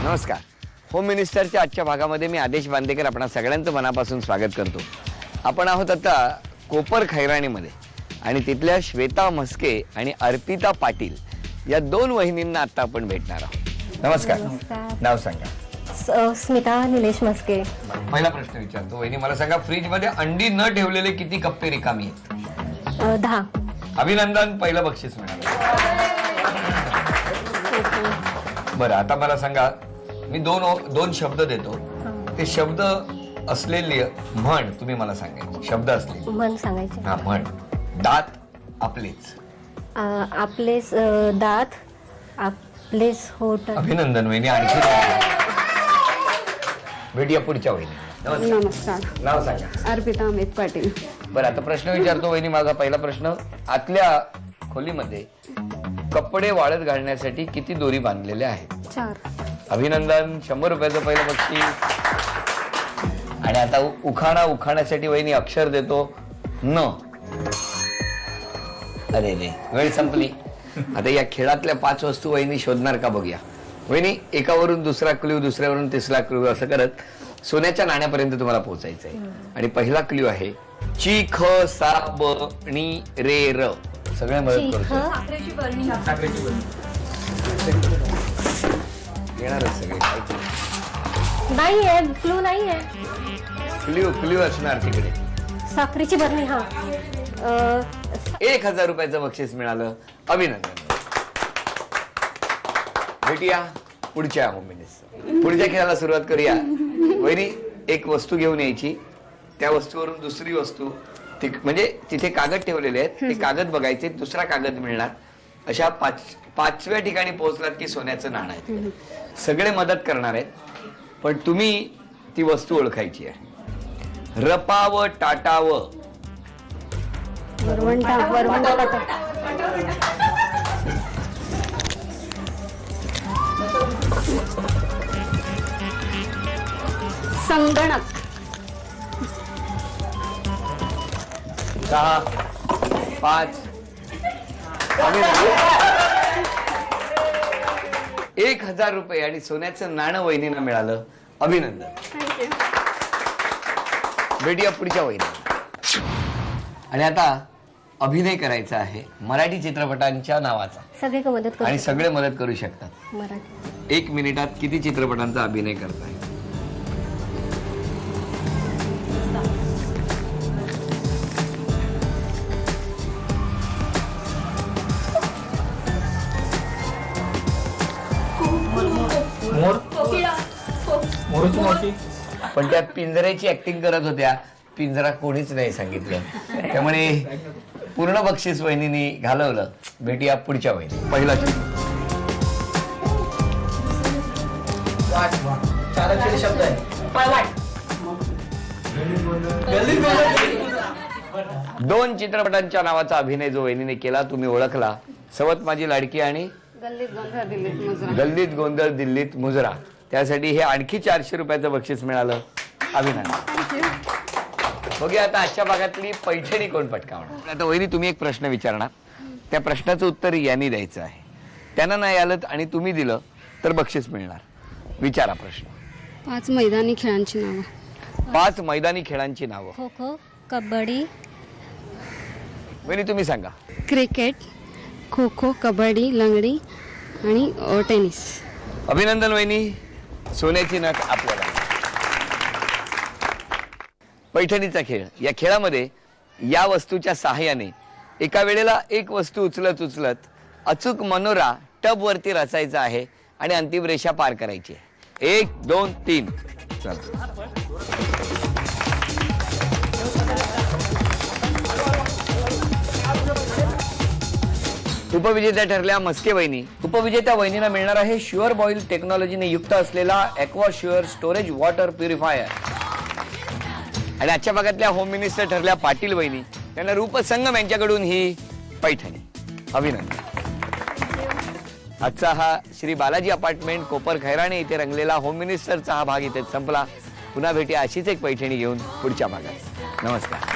नमस्कार. होम मिनिस्टरच्या आजच्या भागामध्ये मी आदेश बांदेकर आपणा सगळ्यांचं मनापासून स्वागत करतो. आपण आहोत आता कोपर खैराणीमध्ये आणि तिथल्या श्वेता म्हस्के आणि अर्पिता पाटील या दोन वहिनींना आता आपण भेटणार आहोत. नमस्कार. नाव सांगा. स्मिता निलेश म्हस्के. पहिला प्रश्न विचारतो. वहिनी मला सांगा, फ्रीज मध्ये अंडी न ठेवलेले किती कप्पे रिकामी आहेत? 10. अभिनंदन, पहिलं बक्षीस मिळालं. बरं, आता मला सांगा, मी दोन शब्द देतो, ते शब्द असलेली म्हण तुम्ही मला सांगायची. शब्द असले म्हण सांगायचे. हा, म्हण. दात आपलेच. आपलेच दात आपलेच होठ. अभिनंदन वहिनी. आणखी भेटूया पुढच्या वहिनी. नमस्कार. नाव सांगा. अर्पिता अमित पाटील. बरं, आता प्रश्न विचारतो वहिनी. माझा पहिला प्रश्न, आतल्या खोलीमध्ये कपडे वाळत घालण्यासाठी किती दोरी बांधलेल्या आहेत? 4. अभिनंदन, 100 रुपयाचं पहिलं बक्षीस. आणि आता उखाण्यासाठी वहिनी अक्षर देतो न. अरे रे, वेळ संपली. आता या खेळातल्या 5 वस्तू वहिनी शोधणार का बघूया. वहिनी, एकावरून दुसरा क्ल्यू, दुसऱ्यावरून तिसरा क्ल्यू, असं करत सोन्याच्या नाण्यापर्यंत तुम्हाला पोहोचायचंय. आणि पहिला क्ल्यू आहे चीख साबणी रे र. सगळे मदत करतो. येणारच सगळे. नाहीये, क्लू नाहीये. क्ल्यू असणार तिकडे. साखरेची बरणी. हा. 1000 रुपयाचं बक्षीस मिळालं. अभिनंदन. भेटूया पुढच्या पुढच्या खेळाला सुरुवात करूया. वहिनी, एक वस्तू घेऊन यायची, त्या वस्तूवरून दुसरी वस्तू, म्हणजे तिथे कागद ठेवलेले आहेत, ते कागद बघायचे, दुसरा कागद मिळणार. अशा 5व्या ठिकाणी पोहोचलात की सोन्याचं नाणं आहे. सगळे मदत करणार आहेत, पण तुम्ही ती वस्तू ओळखायची आहे. रपाव टाटाव. संगणक. 6, 5. 1000 रुपये आणि सोन्याचं नाणं वहिनीला मिळालं. अभिनंदन. भेटूया पुढच्या वहिनी. आणि आता अभिनय करायचा आहे मराठी चित्रपटांच्या नावाचा. सगळे मदत करू. आणि सगळे मदत करू शकतात. मराठी. 1 मिनिटात किती चित्रपटांचा अभिनय करताय? पण त्या पिंजऱ्याची ऍक्टिंग करत होत्या. पिंजरा कोणीच नाही सांगितलं, त्यामुळे पूर्ण बक्षीस वहिनीने घालवलं. भेटूया पुढच्या वहिनी. पहिला शब्द आहे. 2 चित्रपटांच्या नावाचा अभिनय जो वहिनीने केला, तुम्ही ओळखला. सवत माझी लाडकी आणि गल्लीत गोंधळ दिल्लीत मुजरा. त्यासाठी हे आणखी 400 रुपयाचं बक्षीस मिळालं. अभिनंदन. बघूया आता आजच्या भागातली पैठणी कोण पटकावणार. आता वहिनी, तुम्ही एक प्रश्न विचारणार, त्या प्रश्नाचं उत्तर यांनी द्यायचं आहे. त्यांना नाही आलं आणि तुम्ही दिलं तर बक्षीस मिळणार. विचारा प्रश्न. 5 मैदानी खेळांची नावं. 5 मैदानी खेळांची नावं. खो खो, कबड्डी. वहिनी, तुम्ही सांगा. क्रिकेट, खो खो, कबड्डी, लंगडी आणि टेनिस. अभिनंदन वहिनी. सोन्याची नथ आपल्याला. पैठणीचा खेळ. या खेळामध्ये या वस्तूच्या सहाय्याने एका वेळेला एक वस्तू उचलत अचूक मनोरा टब वरती रचायचा आहे आणि अंतिम रेषा पार करायची आहे. 1, 2, 3. चला. उपविजेत्या ठरल्या म्हस्के वहिनी. उपविजेत्या वहिनीला मिळणार आहे शुअर बॉईल टेक्नॉलॉजीने युक्त असलेला aqua sure storage water purifier. आणि आजच्या भागातल्या होम मिनिस्टर ठरल्या पाटील वहिनी. त्यांना रूपसंगम यांच्याकडून ही पैठणी. अभिनंदन. आजचा हा श्री बालाजी अपार्टमेंट कोपर खैराणे इथे रंगलेला होम मिनिस्टरचा हा भाग इथेच संपला. पुन्हा भेटी अशीच एक पैठणी घेऊन पुढच्या भागात. नमस्कार.